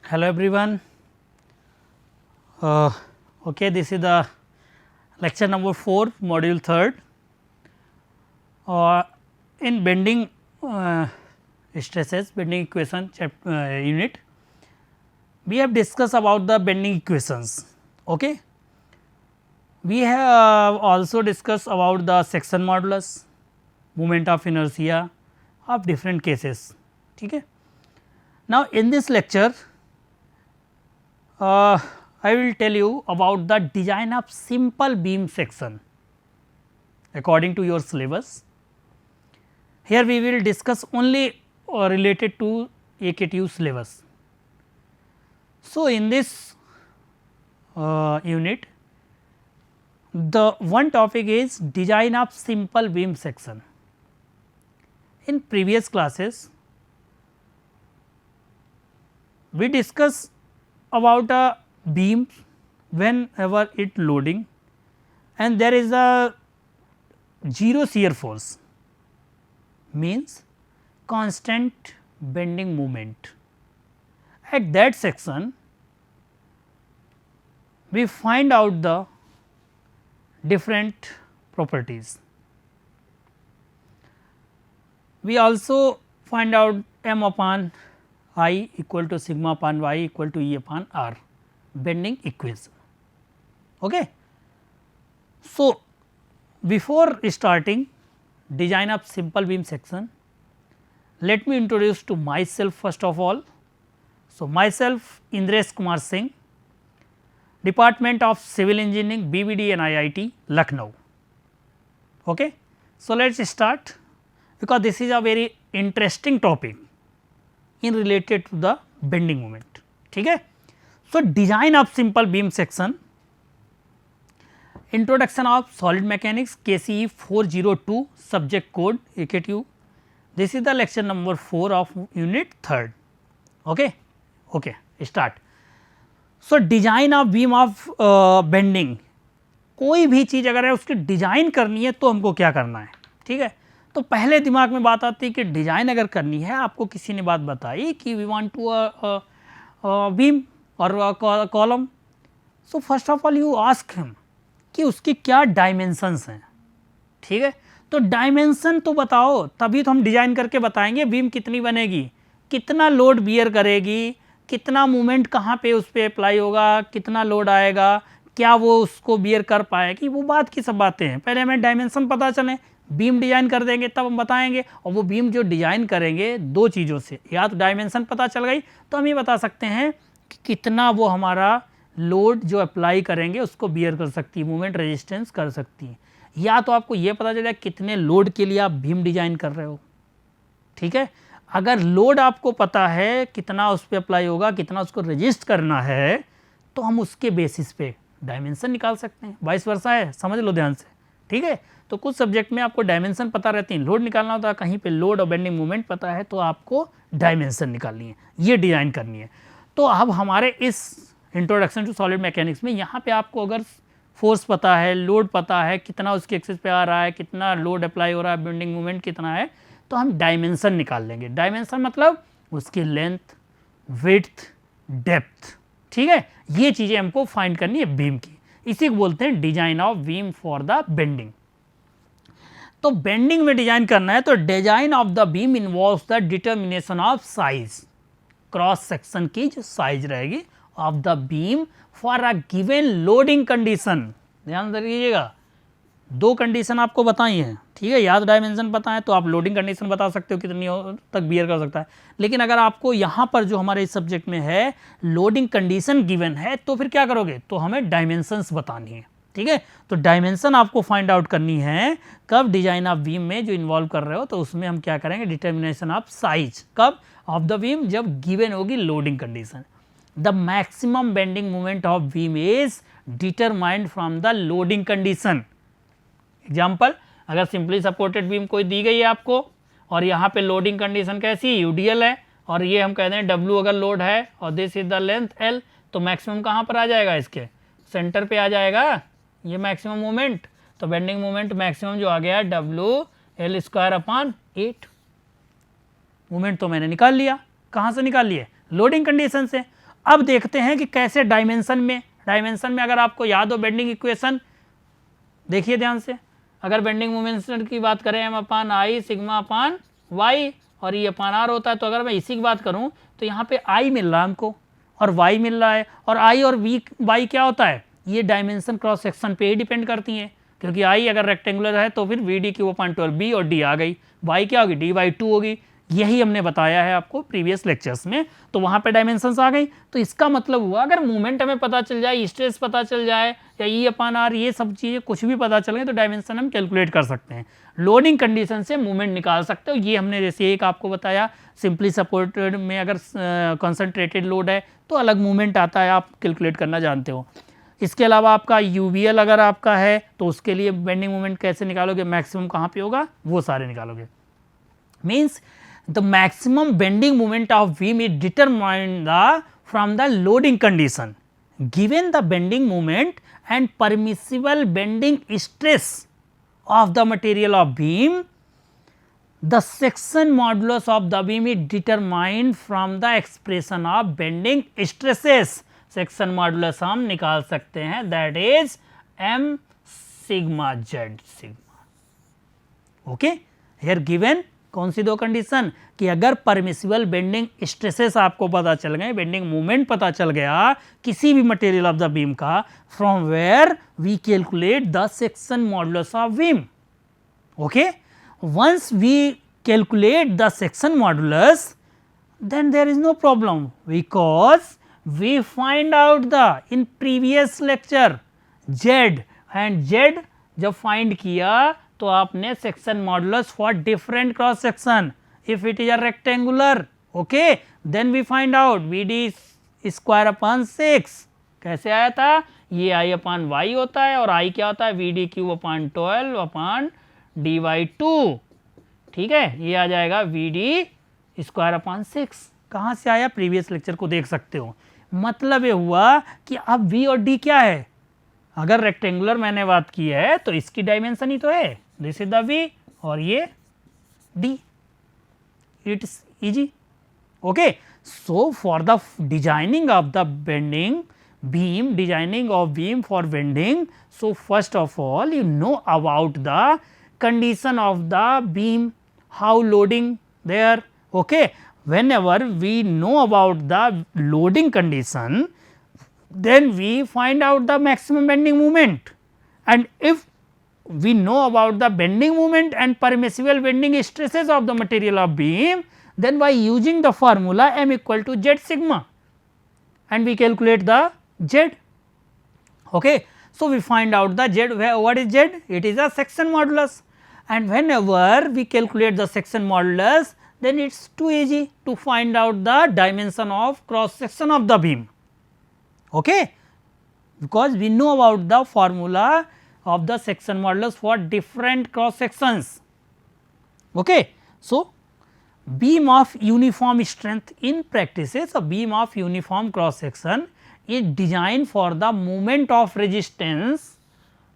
Hello everyone. Okay, this is the lecture number 4, module 3rd. In bending stresses, bending equation unit, we have discussed about the bending equations. Okay. We have also discussed about the section modulus, moment of inertia of different cases. Okay. Now, in this lecture, I will tell you about the design of simple beam section according to your syllabus. Here we will discuss only related to AKTU syllabus. So, in this unit, the one topic is design of simple beam section. In previous classes, we discussed about a beam whenever it loading and there is a zero shear force, means constant bending moment. At that section, we find out the different properties. We also find out m upon I equal to sigma upon y equal to E upon r, bending equation. Okay. So, before starting design of simple beam section, let me introduce to myself first of all. So, myself Indresh Kumar Singh, Department of Civil Engineering, BBD and IIT Lucknow. Okay. So, let us start, because this is a very interesting topic in related to the bending moment. ठीक है. So, design of simple beam section, introduction of solid mechanics KCE 402 subject code AKTU. This is the lecture number 4 of unit 3rd. Okay. Okay, start. So, design of beam of bending, कोई भी चीज़ अगर है उसकी design करनी है तो हमको क्या करना है. ठीक है. तो पहले दिमाग में बात आती है कि डिजाइन अगर करनी है, आपको किसी ने बात बताई कि वी वांट टू बीम और column. So first of all you ask him कि उसकी क्या डायमेंशंस हैं. ठीक है. तो डायमेंशन तो बताओ, तभी तो हम डिजाइन करके बताएंगे बीम कितनी बनेगी, कितना लोड बियर करेगी, कितना मूवमेंट कहाँ पे उस पर अप्लाई होगा, कितना लोड आएगा, क्या वो उसको बियर कर पाएगी, वो बात की सब बातें हैं. पहले हमें डायमेंशन पता चले, बीम डिजाइन कर देंगे तब हम बताएंगे. और वो बीम जो डिजाइन करेंगे दो चीज़ों से, या तो डायमेंशन पता चल गई तो हम ये बता सकते हैं कि कितना वो हमारा लोड जो अप्लाई करेंगे उसको बियर कर सकती है, मूवमेंट रेजिस्टेंस कर सकती है, या तो आपको ये पता चलेगा कितने लोड के लिए आप बीम डिजाइन कर रहे हो. ठीक है. अगर लोड आपको पता है कितना उस पर अप्लाई होगा, कितना उसको रजिस्ट करना है, तो हम उसके बेसिस पे डायमेंशन निकाल सकते हैं. वाइस वर्सा है, समझ लो ध्यान से. ठीक है. तो कुछ सब्जेक्ट में आपको डायमेंशन पता रहती है, लोड निकालना होता है, कहीं पे लोड और बेंडिंग मूवमेंट पता है तो आपको डायमेंशन निकालनी है, ये डिजाइन करनी है. तो अब हमारे इस इंट्रोडक्शन टू सॉलिड मैकेनिक्स में यहाँ पे आपको अगर फोर्स पता है, लोड पता है, कितना उसके एक्सिस पे आ रहा है, कितना लोड अप्लाई हो रहा है, बेंडिंग मूवमेंट कितना है, तो हम डायमेंशन निकाल लेंगे. डायमेंशन मतलब उसकी लेंथ, विड्थ, डेप्थ. ठीक है. ये चीज़ें हमको फाइंड करनी है बीम की. इसी को बोलते हैं design of beam for the bending. तो बेंडिंग में डिजाइन करना है तो design of the beam involves the determination of size, cross section की जो साइज रहेगी of the beam for a given loading condition. ध्यान रखिएगा, दो कंडीशन आपको बताई हैं. ठीक है. या तो डायमेंशन पता है तो आप लोडिंग कंडीशन बता सकते हो कितनी तक बियर कर सकता है. लेकिन अगर आपको यहाँ पर जो हमारे इस सब्जेक्ट में है लोडिंग कंडीशन गिवन है तो फिर क्या करोगे, तो हमें डायमेंशंस बतानी है. ठीक है. तो डायमेंशन आपको फाइंड आउट करनी है कब डिजाइन ऑफ बीम में जो इन्वॉल्व कर रहे हो, तो उसमें हम क्या करेंगे, डिटर्मिनेशन ऑफ साइज कब ऑफ द बीम, जब गिवन होगी loading condition. The maximum bending moment of beam is determined from the loading condition. Example, अगर सिंपली सपोर्टेड बीम कोई दी गई है आपको और यहाँ पे लोडिंग कंडीशन कैसी यूडीएल है और ये हम कहते हैं डब्ल्यू अगर लोड है और this is the length L, तो मैक्सिमम कहाँ पर आ जाएगा, इसके सेंटर पे आ जाएगा ये मैक्सिमम मोमेंट. तो बेंडिंग मोमेंट मैक्सिमम जो आ गया W L square upon 8. Moment तो मैंने निकाल लिया, कहाँ से निकाल लिए, लोडिंग कंडीशन से. अब देखते हैं कि कैसे डायमेंशन में अगर आपको याद हो बेंडिंग इक्वेशन, देखिए ध्यान से, अगर बेंडिंग मोमेंट की बात करें m upon I sigma upon Y और ई अपान आर होता है, तो अगर मैं इसी की बात करूं तो यहाँ पे आई मिल रहा है हमको और वाई मिल रहा है, और आई और वी वाई क्या होता है, ये डायमेंशन क्रॉस सेक्शन पे ही डिपेंड करती हैं, क्योंकि आई अगर रेक्टेंगुलर है तो फिर B D cube upon 12 B और डी आ गई, वाई क्या होगी डी बाई 2 होगी, यही हमने बताया है आपको प्रीवियस लेक्चर्स में, तो वहाँ पे डायमेंशंस आ गई। तो इसका मतलब हुआ अगर मूवमेंट हमें पता चल जाए, स्ट्रेस पता चल जाए या ई अपान आर, ये सब चीज़ें कुछ भी पता चल गए तो डायमेंशन हम कैलकुलेट कर सकते हैं, लोडिंग कंडीशन से मूवमेंट निकाल सकते हो। ये हमने जैसे एक आपको बताया, सिंपली सपोर्टेड में अगर कंसंट्रेटेड लोड है तो अलग मूवमेंट आता है, आप कैलकुलेट करना जानते हो। इसके अलावा आपका यूवीएल अगर आपका है तो उसके लिए बेंडिंग मोमेंट कैसे निकालोगे, मैक्सिमम कहाँ पे होगा, वो सारे निकालोगे। Means the maximum bending moment of beam is determined from the loading condition. Given the bending moment and permissible bending stress of the material of beam, the section modulus of the beam is determined from the expression of bending stresses. Section modulus हम निकाल सकते हैं, that is m sigma z sigma. Okay, here given कौन सी दो condition कि अगर permissible bending stresses आपको पता चल गए, बेंडिंग मूवमेंट पता चल गया किसी भी मटेरियल ऑफ द बीम का, from where we calculate the section modulus of beam. Okay, once we calculate the section modulus then there is no problem, because we find out the in previous lecture z, and z जब find किया तो आपने section modulus for different cross section, if it is a rectangular, okay, then we find out B D square upon 6, कैसे आया था, ये आई upon y होता है और आई क्या होता है B D cube upon 12 upon D Y 2, ठीक है, ये आ जाएगा वी डी स्क्वायर अपान 6। कहाँ से आया, प्रीवियस लेक्चर को देख सकते हो। मतलब ये हुआ कि अब वी और डी क्या है, अगर रेक्टेंगुलर मैंने बात की है तो इसकी डायमेंशन ही तो है, दिस इज द वी और ये D, it's easy. Okay, so for the designing of the bending beam, designing of beam for bending, so first of all you know about the condition of the beam, how loading there, okay, whenever we know about the loading condition then we find out the maximum bending moment, and if we know about the bending moment and permissible bending stresses of the material of beam, then by using the formula m equal to z sigma and we calculate the z. Okay. So, we find out the z, what is z? It is a section modulus, and whenever we calculate the section modulus then it is too easy to find out the dimension of cross section of the beam, okay, because we know about the formula of the section modulus for different cross sections. Okay. So, beam of uniform strength in practices, a beam of uniform cross section is designed for the moment of resistance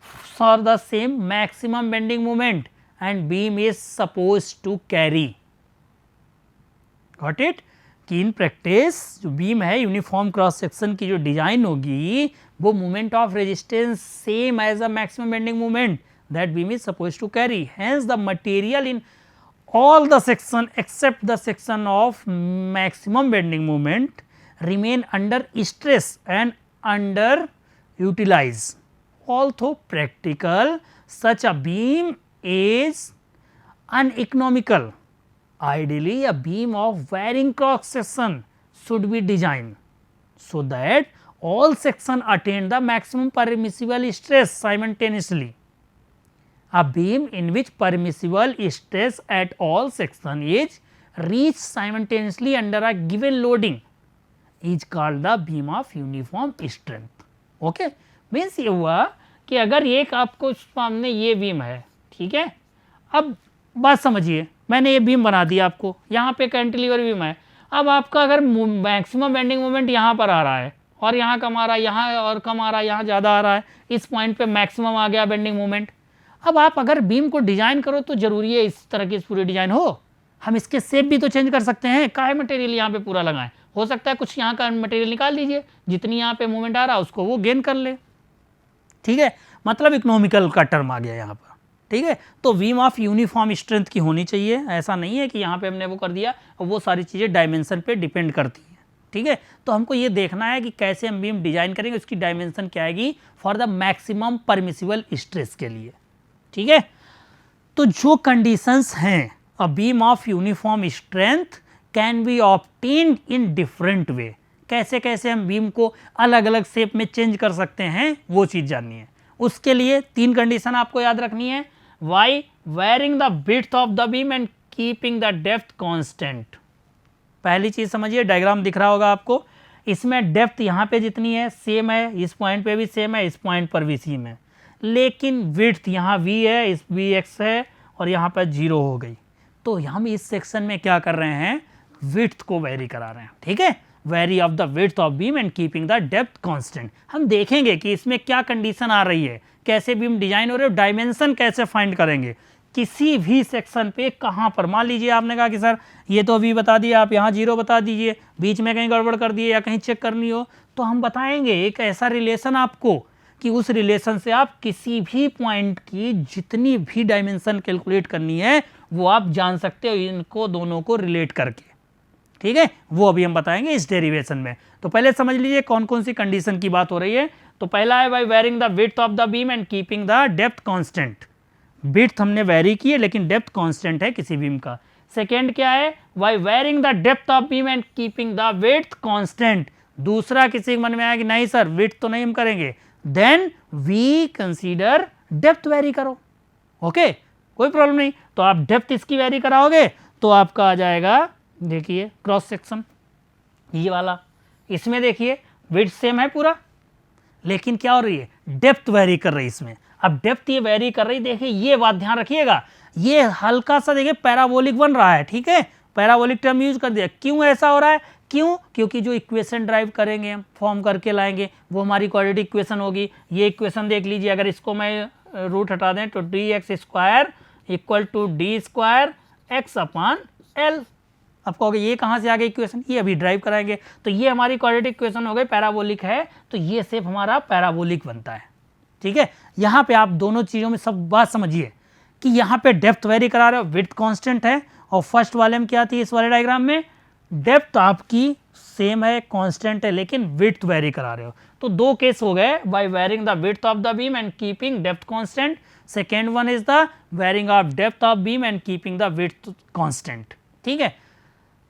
for the same maximum bending moment and beam is supposed to carry. Got it? कि in practice जो beam है uniform cross section की जो design होगी वो moment of resistance same as a maximum bending moment that beam is suppose to carry, hence the material in all the section except the section of maximum bending moment remain under stress and underutilized. Although practical, such a beam is uneconomical. Ideally, a beam of varying cross section should be designed so that all sections attain the maximum permissible stress simultaneously. A beam in which permissible stress at all section is reached simultaneously under a given loading is called the beam of uniform strength. Okay? Means ये हुआ कि अगर एक आपको सामने ये beam है, ठीक है, अब बात समझिए, मैंने ये बीम बना दिया आपको, यहाँ पे कैंटिलीवर बीम है, अब आपका अगर मैक्सिमम बेंडिंग मोमेंट यहाँ पर आ रहा है और यहाँ कम आ रहा है, यहाँ और कम आ रहा है, यहाँ ज़्यादा आ रहा है, इस पॉइंट पे मैक्सिमम आ गया बेंडिंग मोमेंट। अब आप अगर बीम को डिजाइन करो तो जरूरी है इस तरह की पूरी डिजाइन हो, हम इसके शेप भी तो चेंज कर सकते हैं, काहे मटेरियल यहाँ पे पूरा लगाएं, हो सकता है कुछ यहाँ का मटेरियल निकाल दीजिए, जितनी यहाँ पे मूवमेंट आ रहा है उसको वो गेन कर ले, ठीक है, मतलब इकोनॉमिकल का टर्म आ गया यहाँ पर, ठीक है। तो बीम ऑफ यूनिफॉर्म स्ट्रेंथ की होनी चाहिए, ऐसा नहीं है कि यहाँ पे हमने वो कर दिया, वो सारी चीज़ें डायमेंशन पे डिपेंड करती हैं, ठीक है। तो हमको ये देखना है कि कैसे हम बीम डिजाइन करेंगे, उसकी डायमेंशन क्या आएगी for the maximum permissible stress के लिए, ठीक है। तो जो कंडीशंस हैं a beam of uniform strength can be obtained in different way, कैसे कैसे हम बीम को अलग अलग शेप में चेंज कर सकते हैं वो चीज़ जाननी है। उसके लिए 3 कंडीशन आपको याद रखनी है, by varying the width of the beam and keeping the depth constant. पहली चीज़ समझिए, डायग्राम दिख रहा होगा आपको, इसमें डेप्थ यहाँ पे जितनी है सेम है, इस पॉइंट पे भी सेम है, इस पॉइंट पर भी सेम है, लेकिन विड्थ यहाँ v है, इस vx है और यहाँ पर 0 हो गई। तो हम इस सेक्शन में क्या कर रहे हैं, विड्थ को वेरी करा रहे हैं, ठीक है, very of the width of beam and keeping the depth constant. हम देखेंगे कि इसमें क्या कंडीशन आ रही है, कैसे बीम डिजाइन हो रहे हो, डायमेंशन कैसे फाइंड करेंगे, किसी भी सेक्शन पे कहाँ पर, मान लीजिए आपने कहा कि सर ये तो अभी बता दिया, आप यहाँ 0 बता दीजिए, बीच में कहीं गड़बड़ कर दिए या कहीं चेक करनी हो तो हम बताएंगे एक ऐसा रिलेशन आपको कि उस रिलेशन से आप किसी भी पॉइंट की जितनी भी डायमेंशन कैलकुलेट करनी है वो आप जान सकते हो इनको दोनों को रिलेट करके, ठीक है, वो अभी हम बताएंगे इस डेरिवेशन में। तो पहले समझ लीजिए कौन कौन सी कंडीशन की बात हो रही है। तो पहला है by varying the width of the beam and keeping the depth constant, width हमने वेरी की है लेकिन डेप्थ कांस्टेंट है किसी बीम का। सेकेंड क्या है, by varying the depth of beam and keeping the width constant. दूसरा किसी के मन में आया कि नहीं सर विड्थ तो नहीं हम करेंगे, then we consider depth vary करो, ओके, कोई प्रॉब्लम नहीं। तो आप डेप्थ इसकी वेरी कराओगे तो आपका आ जाएगा, देखिए क्रॉस सेक्शन ये वाला, इसमें देखिए विड्थ सेम है पूरा, लेकिन क्या हो रही है, डेप्थ वेरी कर रही है इसमें। अब डेप्थ ये वेरी कर रही, देखिए ये बात ध्यान रखिएगा, ये हल्का सा देखिए पैराबोलिक बन रहा है, ठीक है, पैराबोलिक टर्म यूज कर दिया। क्यों ऐसा हो रहा है, क्यों, क्योंकि जो इक्वेशन ड्राइव करेंगे हम फॉर्म करके लाएंगे वो हमारी क्वाड्रेटिक इक्वेशन होगी। ये इक्वेशन देख लीजिए, अगर इसको मैं रूट हटा दें तो dx square equal to D square X upon L. अब कहोगे ये कहाँ से आ गई इक्वेशन, ये अभी ड्राइव कराएंगे। तो ये हमारी क्वाड्रेटिक इक्वेशन हो गई, पैराबोलिक है तो ये शेप हमारा पैराबोलिक बनता है, ठीक है। यहाँ पे आप दोनों चीज़ों में सब बात समझिए कि यहाँ पे डेप्थ वेरी करा रहे हो, विड्थ कांस्टेंट है, और फर्स्ट वाले में क्या थी इस वाले डायग्राम में, डेप्थ आपकी सेम है कांस्टेंट है लेकिन विड्थ वेरी करा रहे हो। तो 2 केस हो गए, by varying the width of the beam and keeping depth constant. Second one is the varying of depth of beam and keeping the width constant, ठीक है।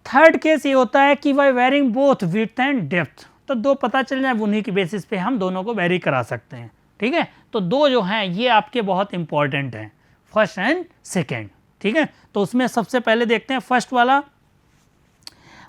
थर्ड केस ये होता है कि by varying both width and depth, तो 2 पता चल जाए उन्हीं की बेसिस पे हम दोनों को वेरी करा सकते हैं, ठीक है। तो 2 जो हैं ये आपके बहुत इंपॉर्टेंट हैं, फर्स्ट एंड सेकेंड, ठीक है। तो उसमें सबसे पहले देखते हैं फर्स्ट वाला,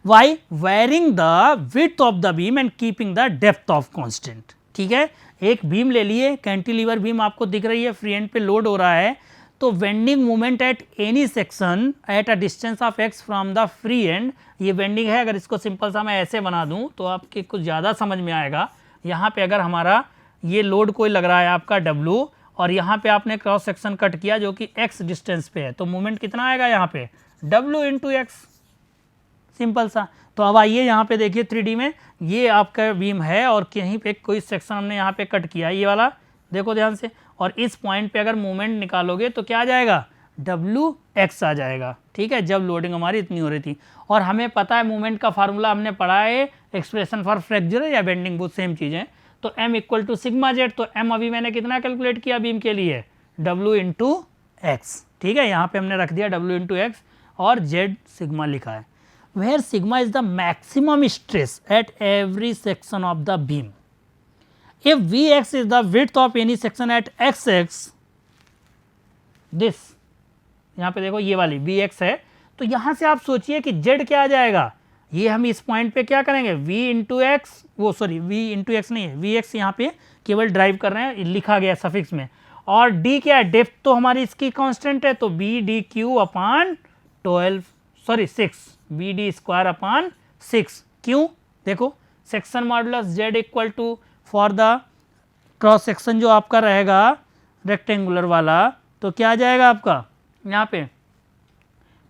by varying the width of the beam and keeping the depth of constant, ठीक है। एक बीम ले लिए, कैंटिलीवर बीम आपको दिख रही है, फ्री एंड पे लोड हो रहा है, तो vending moment at any section at a distance of x from the free and, ये वेंडिंग है। अगर इसको सिंपल सा मैं ऐसे बना दूं तो आपके कुछ ज़्यादा समझ में आएगा। यहाँ पे अगर हमारा ये लोड कोई लग रहा है आपका W और यहाँ पे आपने क्रॉस सेक्शन कट किया जो कि x डिस्टेंस पे है, तो मोमेंट कितना आएगा यहाँ पे W इंटू एक्स, सिंपल सा। तो अब आइए यहाँ पे देखिए 3D में, ये आपका बीम है और कहीं पे कोई सेक्शन हमने यहाँ पे कट किया, ये वाला देखो ध्यान से, और इस पॉइंट पे अगर मूवमेंट निकालोगे तो क्या आ जाएगा, Wx आ जाएगा, ठीक है, जब लोडिंग हमारी इतनी हो रही थी। और हमें पता है मूवमेंट का फार्मूला हमने पढ़ा है, एक्सप्रेशन फॉर फ्रैक्चर या बेंडिंग बहुत सेम चीज़ है। तो m equal to sigma Z, तो m अभी मैंने कितना कैलकुलेट किया बीम के लिए, W इंटू एक्स, ठीक है, यहाँ पे हमने रख दिया W इंटू एक्स और z सिग्मा लिखा है, where sigma is the maximum stress at every section of the beam. If Vx is the width of any section at xx, this यहाँ पे देखो ये वाली Vx है, तो यहाँ से आप सोचिए कि z क्या आ जाएगा, ये हम इस पॉइंट पे क्या करेंगे v इंटू एक्स, वो सॉरी v इंटू एक्स नहीं है, Vx यहाँ पे केवल ड्राइव कर रहे हैं, लिखा गया सफिक्स में, और d क्या है, डेप्थ तो हमारी इसकी कांस्टेंट है, तो b d cube upon 6 B D square upon 6, क्यों, देखो section modulus z equal to for the cross section जो आपका रहेगा रेक्टेंगुलर वाला, तो क्या आ जाएगा आपका यहाँ पे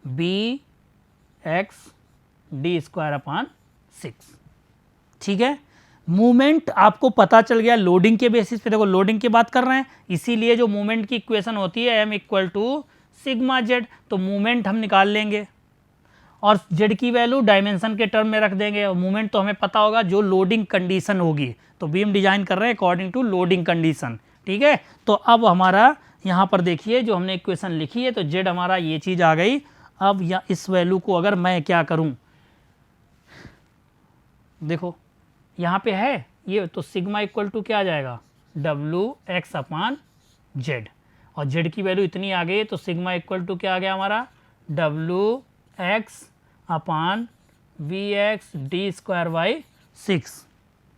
B X D square upon 6। ठीक है, मूवमेंट आपको पता चल गया लोडिंग के बेसिस पे। देखो लोडिंग की बात कर रहे हैं, इसीलिए जो मूवमेंट की इक्वेशन होती है m equal to sigma Z, तो मूवमेंट हम निकाल लेंगे और जेड की वैल्यू डायमेंशन के टर्म में रख देंगे। और मूवमेंट तो हमें पता होगा जो लोडिंग कंडीशन होगी, तो बीम डिजाइन कर रहे हैं अकॉर्डिंग टू लोडिंग कंडीशन। ठीक है, तो अब हमारा यहाँ पर देखिए जो हमने इक्वेशन लिखी है, तो जेड हमारा ये चीज़ आ गई। अब या इस वैल्यू को अगर मैं क्या करूँ, देखो यहाँ पे है ये, तो सिग्मा इक्वल टू क्या आ जाएगा, डब्ल्यू एक्स अपान जेड, और जेड की वैल्यू इतनी आ गई, तो सिग्मा इक्वल टू क्या आ गया हमारा, W X upon B X D square by 6।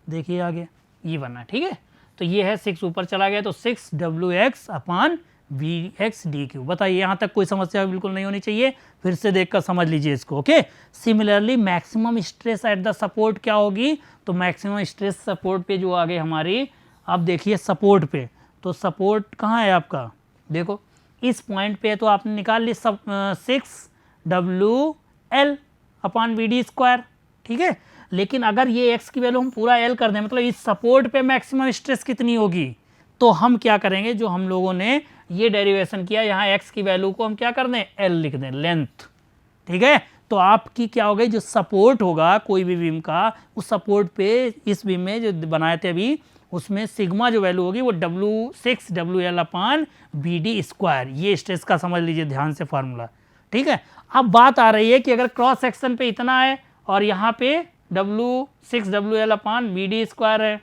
देखिए आगे ये बना। ठीक है, तो ये है 6 ऊपर चला गया, तो 6 W X upon B X D cube. बताइए यहाँ तक कोई समस्या बिल्कुल नहीं होनी चाहिए, फिर से देखकर समझ लीजिए इसको। Okay, similarly maximum stress at the support क्या होगी, तो मैक्सिमम स्ट्रेस सपोर्ट पे जो आ गई हमारी, अब देखिए सपोर्ट पे, तो सपोर्ट कहाँ है आपका, देखो इस पॉइंट पे, तो आपने निकाल ली 6 W L upon B D square. ठीक है, लेकिन अगर ये x की वैल्यू हम पूरा l कर दें, मतलब इस सपोर्ट पे मैक्सिमम स्ट्रेस कितनी होगी, तो हम क्या करेंगे, जो हम लोगों ने ये डेरिवेशन किया, यहाँ x की वैल्यू को हम क्या कर दें, l लिख दें, लेंथ। ठीक है, तो आपकी क्या हो गई, जो सपोर्ट होगा कोई भी बीम का, उस सपोर्ट पे इस बीम में जो बनाए थे अभी, उसमें सिग्मा जो वैल्यू होगी वो W6 WL अपान बी डी स्क्वायर। ये स्ट्रेस का समझ लीजिए ध्यान से फार्मूला। ठीक है, अब बात आ रही है कि अगर क्रॉस सेक्शन पे इतना है और यहाँ पे W6 WL अपान बी डी स्क्वायर है,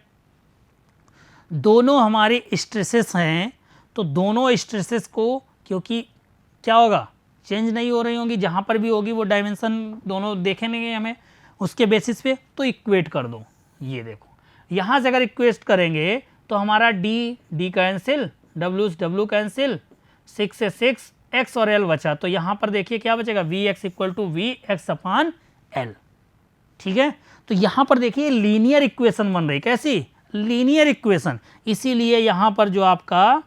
दोनों हमारे स्ट्रेसेस हैं, तो दोनों स्ट्रेसेस को, क्योंकि क्या होगा, चेंज नहीं हो रही होंगी, जहाँ पर भी होगी वो डायमेंशन दोनों देखेंगे हमें उसके बेसिस पे, तो इक्वेट कर दो। ये देखो यहाँ से अगर इक्वेट करेंगे तो हमारा डी कैंसिल, डब्ल्यू कैंसिल, 6 से 6 x और l बचा, तो यहाँ पर देखिए क्या बचेगा, B X equal to B X upon L. ठीक है, तो यहाँ पर देखिए लीनियर इक्वेशन बन रही, कैसी, लीनियर इक्वेशन। इसीलिए यहाँ पर जो आपका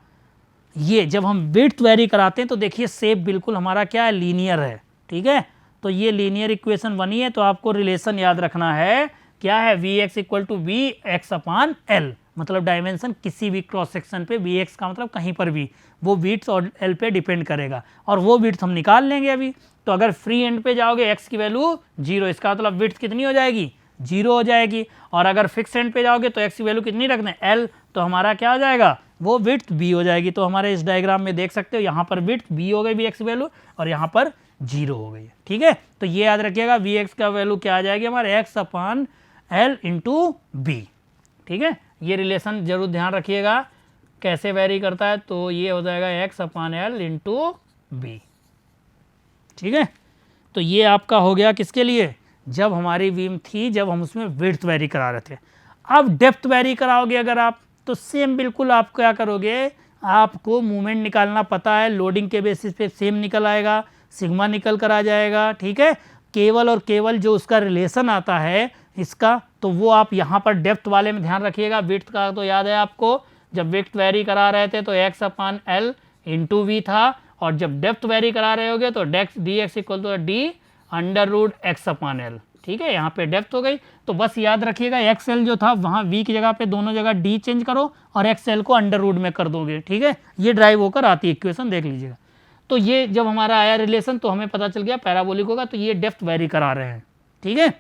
ये जब हम विड्थ वेरी कराते हैं, तो देखिए शेप बिल्कुल हमारा क्या है, लीनियर है। ठीक है, तो ये लीनियर इक्वेशन बनी है, तो आपको रिलेशन याद रखना है, क्या है, B X equal to B X upon L, मतलब डायमेंशन किसी भी क्रॉस सेक्शन पे वी एक्स का मतलब कहीं पर भी, वो विड्थ और एल पे डिपेंड करेगा, और वो विड्थ हम निकाल लेंगे अभी। तो अगर फ्री एंड पे जाओगे x की वैल्यू 0, इसका मतलब विड्थ कितनी हो जाएगी, 0 हो जाएगी, और अगर फिक्स एंड पे जाओगे तो x की वैल्यू कितनी रखना है, l, तो हमारा क्या हो जाएगा, वो विड्थ b हो जाएगी। तो हमारे इस डायग्राम में देख सकते हो, यहाँ पर विड्थ b हो गई वी एक्स की वैल्यू, और यहाँ पर 0 हो गई। ठीक है, तो ये याद रखिएगा, वी एक्स का वैल्यू क्या आ जाएगी हमारे, x upon L into B. ठीक है, ये रिलेशन जरूर ध्यान रखिएगा, कैसे वेरी करता है, तो ये हो जाएगा x upon L into B. ठीक है, तो ये आपका हो गया किसके लिए, जब हमारी बीम थी, जब हम उसमें विड्थ वेरी करा रहे थे। अब डेप्थ वेरी कराओगे अगर आप, तो सेम बिल्कुल आप क्या करोगे, आपको मूवमेंट निकालना पता है, लोडिंग के बेसिस पे सेम निकल आएगा, सिग्मा निकल कर आ जाएगा। ठीक है, केवल और केवल जो उसका रिलेशन आता है इसका, तो वो आप यहाँ पर डेप्थ वाले में ध्यान रखिएगा। विड्थ का तो याद है आपको, जब विड्थ वेरी करा रहे थे तो x upon L into B था, और जब डेप्थ वेरी करा रहे होगे तो D X equal to D under root X upon L. ठीक है, यहाँ पे डेप्थ हो गई, तो बस याद रखिएगा एक्स एल जो था वहाँ वी की जगह पे दोनों जगह डी चेंज करो और एक्स एल को अंडर रूट में कर दोगे। ठीक है, ये ड्राइव होकर आती है इक्वेशन, देख लीजिएगा। तो ये जब हमारा आया रिलेशन, तो हमें पता चल गया पैराबोलिक होगा, तो ये डेप्थ वेरी करा रहे हैं। ठीक है,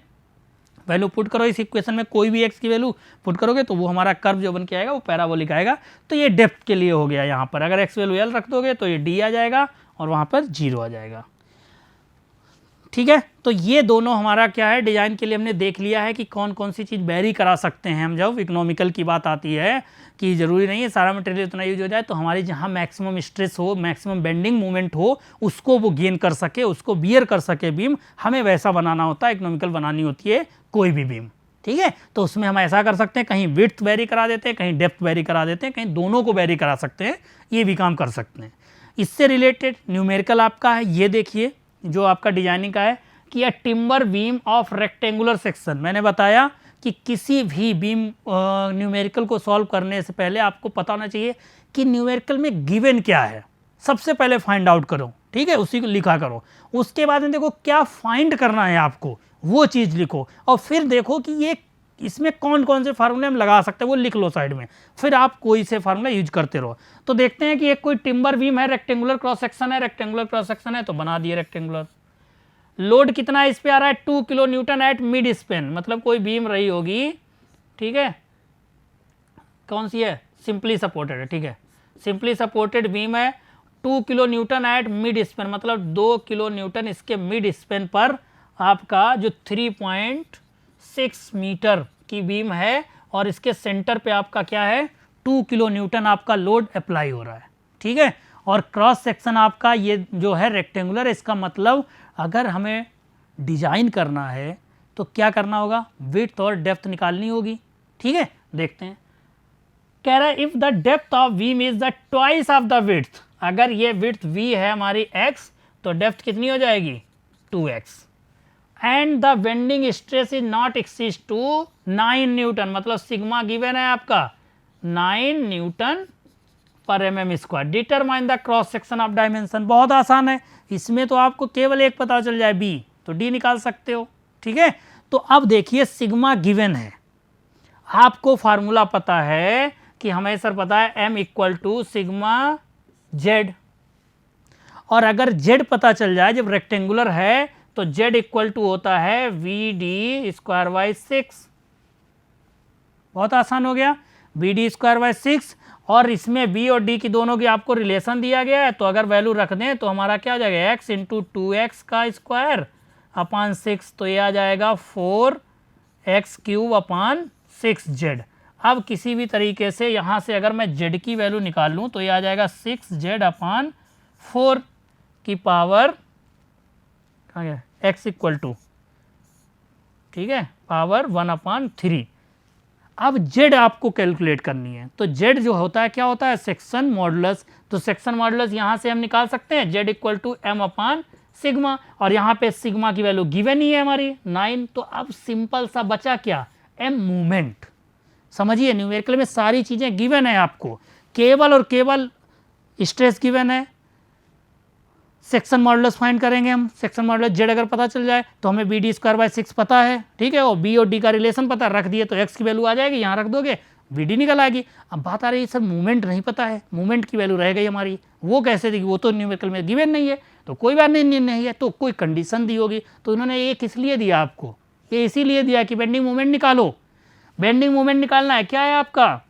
वैल्यू पुट करो इस इक्वेशन में, कोई भी x की वैल्यू पुट करोगे तो वो हमारा कर्व जो बन के आएगा वो पैराबोलिक आएगा। तो ये डेप्थ के लिए हो गया, यहाँ पर अगर x वैल्यू l रख दोगे तो ये d आ जाएगा और वहाँ पर 0 आ जाएगा। ठीक है, तो ये दोनों हमारा क्या है, डिजाइन के लिए हमने देख लिया है कि कौन कौन सी चीज़ वेरी करा सकते हैं हम। जब इकोनॉमिकल की बात आती है कि ज़रूरी नहीं है सारा मटेरियल इतना यूज हो जाए, तो हमारी जहाँ मैक्सिमम स्ट्रेस हो, मैक्सिमम बेंडिंग मूवमेंट हो, उसको वो गेन कर सके, उसको बियर कर सके बीम, हमें वैसा बनाना होता है, इकोनॉमिकल बनानी होती है कोई भी बीम। ठीक है, तो उसमें हम ऐसा कर सकते हैं, कहीं विड्थ वेरी करा देते हैं, कहीं डेप्थ वेरी करा देते हैं, कहीं दोनों को वेरी करा सकते हैं, ये भी काम कर सकते हैं। इससे रिलेटेड न्यूमेरिकल आपका है, ये देखिए जो आपका डिजाइनिंग का है कि a timber beam of rectangular section. मैंने बताया कि किसी भी बीम न्यूमेरिकल को सॉल्व करने से पहले आपको पता होना चाहिए कि न्यूमेरिकल में गिवन क्या है, सबसे पहले फाइंड आउट करो। ठीक है, उसी को लिखा करो, उसके बाद में देखो क्या फाइंड करना है आपको, वो चीज़ लिखो और फिर देखो कि ये इसमें कौन कौन से फार्मूले हम लगा सकते हैं वो लिख लो साइड में, फिर आप कोई से फार्मूला यूज करते रहो। तो देखते हैं कि एक कोई टिम्बर बीम है, रेक्टेंगुलर क्रॉस सेक्शन है, रेक्टेंगुलर क्रॉस सेक्शन है तो बना दिए रेक्टेंगुलर। लोड कितना इस पे आ रहा है 2 kilo Newton at mid Spain, मतलब कोई बीम रही होगी, ठीक है, कौन सी है, सिंपली सपोर्टेड है, ठीक है, सिंपली सपोर्टेड बीम है, 2 kilo Newton at mid Spain, मतलब 2 किलो न्यूटन इसके मिड स्पेन पर आपका जो 3.6 मीटर की बीम है और इसके सेंटर पे आपका क्या है 2 किलो न्यूटन आपका लोड अप्लाई हो रहा है, ठीक है। और क्रॉस सेक्शन आपका ये जो है रेक्टेंगुलर, इसका मतलब अगर हमें डिजाइन करना है तो क्या करना होगा, विड्थ और डेप्थ निकालनी होगी, ठीक है। देखते हैं, कह रहा है if the depth of beam is the twice of the width, अगर ये विड्थ v है हमारी x तो डेप्थ कितनी हो जाएगी 2x, and the bending stress is not exceed to 9 newton, मतलब सिग्मा गिवन है आपका 9 न्यूटन पर mm square. Determine the cross section of dimension, बहुत आसान है, इसमें तो आपको केवल एक पता चल जाए b, तो d निकाल सकते हो, ठीक है। तो अब देखिए सिग्मा गिवन है, आपको फार्मूला पता है कि हमें सर पता है m equal to sigma z, और अगर z पता चल जाए जब रेक्टेंगुलर है तो z इक्वल टू होता है वी डी स्क्वायर बाई 6, बहुत आसान हो गया, वी डी स्क्वायर बाई 6, और इसमें b और d की दोनों की आपको रिलेशन दिया गया है, तो अगर वैल्यू रख दें तो हमारा क्या आ जाएगा x इंटू 2x का स्क्वायर अपान 6, तो ये आ जाएगा 4x क्यूब अपान 6z। अब किसी भी तरीके से यहाँ से अगर मैं z की वैल्यू निकाल लूँ तो ये आ जाएगा 6z अपान 4 की पावर कहाँ गया x इक्वल टू, ठीक है, पावर 1/3। अब z आपको कैलकुलेट करनी है, तो z जो होता है क्या होता है सेक्शन मॉडुलस, तो सेक्शन मॉडुलस यहाँ से हम निकाल सकते हैं z equal to m upon sigma, और यहाँ पे सिग्मा की वैल्यू गिवन ही है हमारी 9, तो अब सिंपल सा बचा क्या m मूवमेंट। समझिए न्यूमेरिकल में सारी चीज़ें गिवन है आपको, केवल और केवल स्ट्रेस गिवन है, सेक्शन मॉडुलस फाइंड करेंगे हम, सेक्शन मॉडुलस z अगर पता चल जाए तो हमें बी डी स्क्वायर बाई 6 पता है, ठीक है, और b और d का रिलेशन पता रख दिए तो x की वैल्यू आ जाएगी, यहाँ रख दोगे बी डी निकल आएगी। अब बात आ रही है सर मूवमेंट नहीं पता है, मूवमेंट की वैल्यू रह गई हमारी, वो कैसे दी, वो तो न्यूमेरिकल में गिवन नहीं है, तो कोई बात नहीं है, तो कोई कंडीशन दी होगी, तो इन्होंने ये किस लिए दिया आपको, ये इसीलिए दिया कि बेंडिंग मूवमेंट निकालो। बेंडिंग मूवमेंट निकालना है, क्या है आपका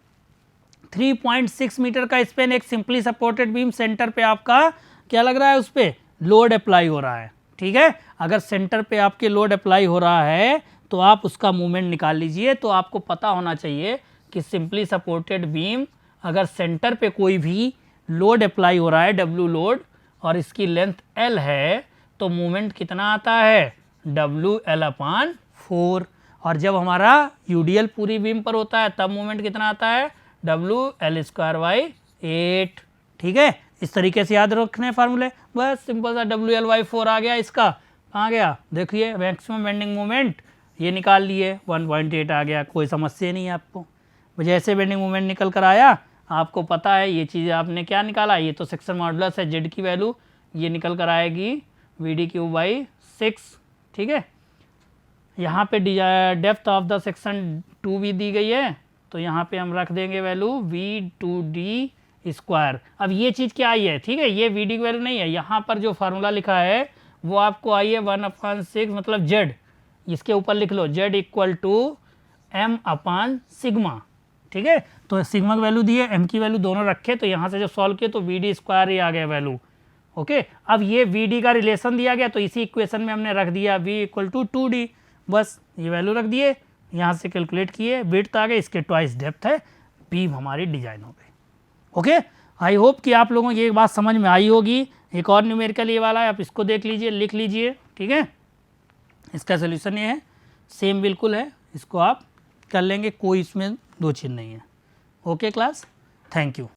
3.6 मीटर का स्पेन, एक सिंपली सपोर्टेड बीम, सेंटर पे आपका क्या लग रहा है, उस पर लोड अप्लाई हो रहा है, ठीक है। अगर सेंटर पे आपके लोड अप्लाई हो रहा है तो आप उसका मूवमेंट निकाल लीजिए। तो आपको पता होना चाहिए कि सिंपली सपोर्टेड बीम अगर सेंटर पे कोई भी लोड अप्लाई हो रहा है W लोड और इसकी लेंथ L है तो मूवमेंट कितना आता है WL/4, और जब हमारा UDL पूरी बीम पर होता है तब मूवमेंट कितना आता है WL²/8, ठीक है। इस तरीके से याद रखने फार्मूले, बस सिंपल सा WL/4 आ गया, इसका कहाँ गया देखिए मैक्सिमम बेंडिंग मूवमेंट, ये निकाल लिए 1.8 आ गया, कोई समस्या नहीं है आपको। जैसे बेंडिंग मूवमेंट निकल कर आया आपको पता है ये चीज़ आपने क्या निकाला, ये तो सेक्शन मॉडुलस है, z की वैल्यू ये निकल कर आएगी VD³/6, ठीक है। यहाँ पे डेप्थ ऑफ द सेक्शन 2 भी दी गई है, तो यहाँ पे हम रख देंगे वैल्यू V2D स्क्वायर। अब ये चीज़ क्या आई है, ठीक है, ये VD की वैल्यू नहीं है, यहाँ पर जो फार्मूला लिखा है वो आपको आई है 1/6, मतलब z, इसके ऊपर लिख लो z इक्वल टू m/सिग्मा, ठीक है। तो सिग्मा की वैल्यू दी है, m की वैल्यू दोनों रखे, तो यहाँ से जब सॉल्व किए तो VD² ही आ गया वैल्यू, ओके। अब ये VD का रिलेशन दिया गया तो इसी इक्वेशन में हमने रख दिया V इक्वल टू 2D, बस ये वैल्यू रख दिए, यहाँ से कैलकुलेट किए, विड्थ आ गए, इसके ट्वाइस डेप्थ है, बीम हमारी डिजाइन हो गई, ओके। आई होप कि आप लोगों को ये बात समझ में आई होगी। एक और न्यूमेरिकल ये वाला है, आप इसको देख लीजिए, लिख लीजिए, ठीक है। इसका सोल्यूशन ये है, सेम बिल्कुल है, इसको आप कर लेंगे, कोई इसमें दो चीज़ नहीं है, ओके क्लास, थैंक यू।